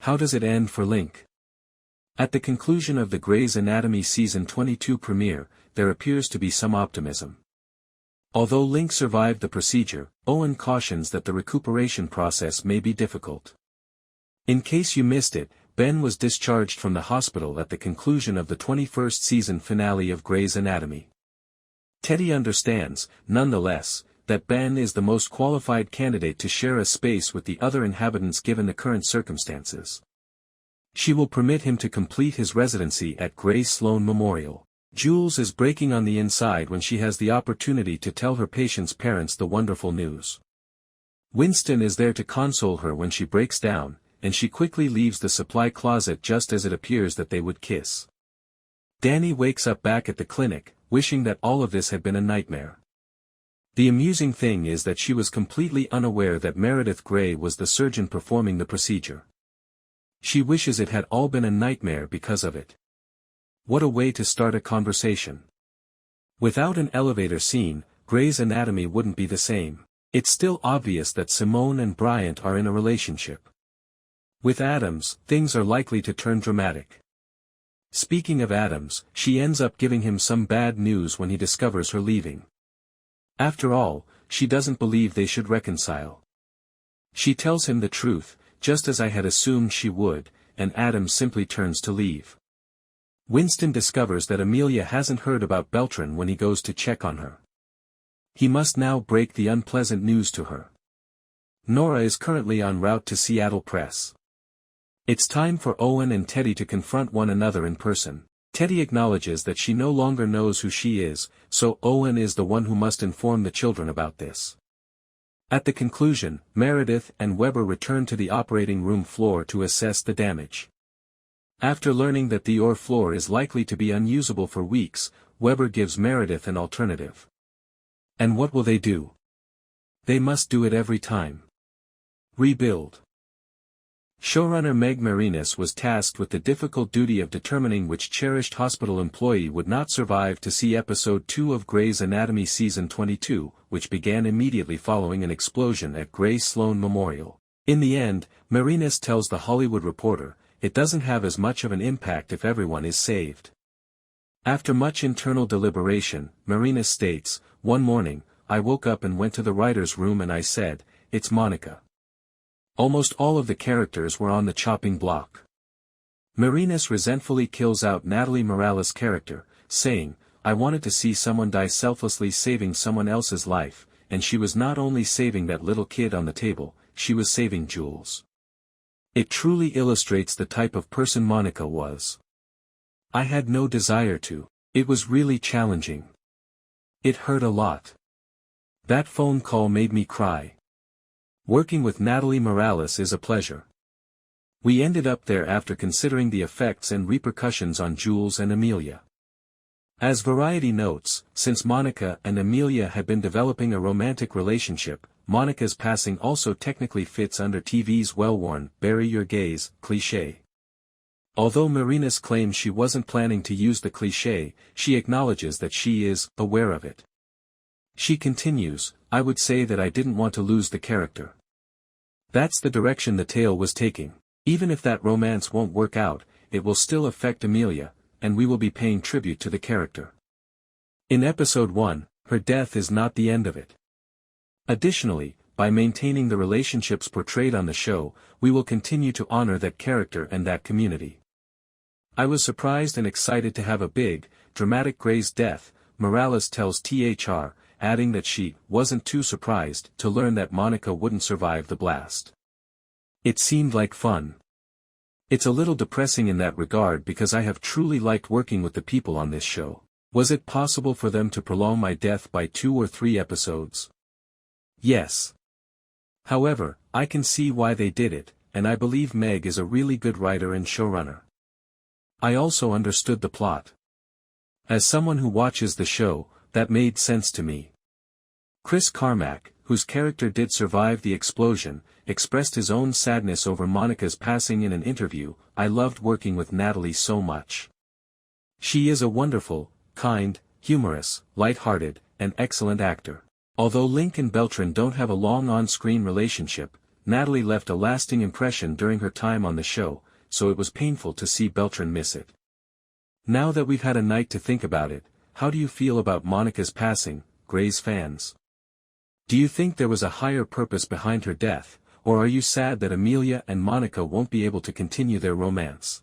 How does it end for Link? At the conclusion of the Grey's Anatomy Season 22 premiere, there appears to be some optimism. Although Link survived the procedure, Owen cautions that the recuperation process may be difficult. In case you missed it, Ben was discharged from the hospital at the conclusion of the 21st season finale of Grey's Anatomy. Teddy understands, nonetheless, that Ben is the most qualified candidate to share a space with the other inhabitants given the current circumstances. She will permit him to complete his residency at Grey Sloan Memorial. Jules is breaking on the inside when she has the opportunity to tell her patient's parents the wonderful news. Winston is there to console her when she breaks down, and she quickly leaves the supply closet just as it appears that they would kiss. Danny wakes up back at the clinic, wishing that all of this had been a nightmare. The amusing thing is that she was completely unaware that Meredith Grey was the surgeon performing the procedure. She wishes it had all been a nightmare because of it. What a way to start a conversation. Without an elevator scene, Grey's Anatomy wouldn't be the same. It's still obvious that Simone and Bryant are in a relationship. With Adams, things are likely to turn dramatic. Speaking of Adams, she ends up giving him some bad news when he discovers her leaving. After all, she doesn't believe they should reconcile. She tells him the truth, just as I had assumed she would, and Adams simply turns to leave. Winston discovers that Amelia hasn't heard about Beltran when he goes to check on her. He must now break the unpleasant news to her. Nora is currently en route to Seattle Press. It's time for Owen and Teddy to confront one another in person. Teddy acknowledges that she no longer knows who she is, so Owen is the one who must inform the children about this. At the conclusion, Meredith and Weber return to the operating room floor to assess the damage. After learning that the OR floor is likely to be unusable for weeks, Weber gives Meredith an alternative. And what will they do? They must do it every time. Rebuild. Showrunner Meg Marinis was tasked with the difficult duty of determining which cherished hospital employee would not survive to see episode 2 of Grey's Anatomy Season 22, which began immediately following an explosion at Grey Sloan Memorial. In the end, Marinis tells The Hollywood Reporter, it doesn't have as much of an impact if everyone is saved. After much internal deliberation, Marinis states, one morning, I woke up and went to the writer's room and I said, it's Monica. Almost all of the characters were on the chopping block. Marinis resentfully kills out Natalie Morales' character, saying, I wanted to see someone die selflessly saving someone else's life, and she was not only saving that little kid on the table, she was saving Jules. It truly illustrates the type of person Monica was. I had no desire to. It was really challenging. It hurt a lot. That phone call made me cry. Working with Natalie Morales is a pleasure. We ended up there after considering the effects and repercussions on Jules and Amelia. As Variety notes, since Monica and Amelia had been developing a romantic relationship, Monica's passing also technically fits under TV's well-worn, bury your gays, cliché. Although Marinis claims she wasn't planning to use the cliché, she acknowledges that she is aware of it. She continues, I would say that I didn't want to lose the character. That's the direction the tale was taking. Even if that romance won't work out, it will still affect Amelia, and we will be paying tribute to the character. In episode 1, her death is not the end of it. Additionally, by maintaining the relationships portrayed on the show, we will continue to honor that character and that community. I was surprised and excited to have a big, dramatic Grey's death, Morales tells THR, adding that she wasn't too surprised to learn that Monica wouldn't survive the blast. It seemed like fun. It's a little depressing in that regard because I have truly liked working with the people on this show. Was it possible for them to prolong my death by 2 or 3 episodes? Yes. However, I can see why they did it, and I believe Meg is a really good writer and showrunner. I also understood the plot. As someone who watches the show, that made sense to me. Chris Carmack, whose character did survive the explosion, expressed his own sadness over Monica's passing in an interview. I loved working with Natalie so much. She is a wonderful, kind, humorous, light-hearted, and excellent actor. Although Link and Beltran don't have a long on-screen relationship, Natalie left a lasting impression during her time on the show, so it was painful to see Beltran miss it. Now that we've had a night to think about it, how do you feel about Monica's passing, Grey's fans? Do you think there was a higher purpose behind her death, or are you sad that Amelia and Monica won't be able to continue their romance?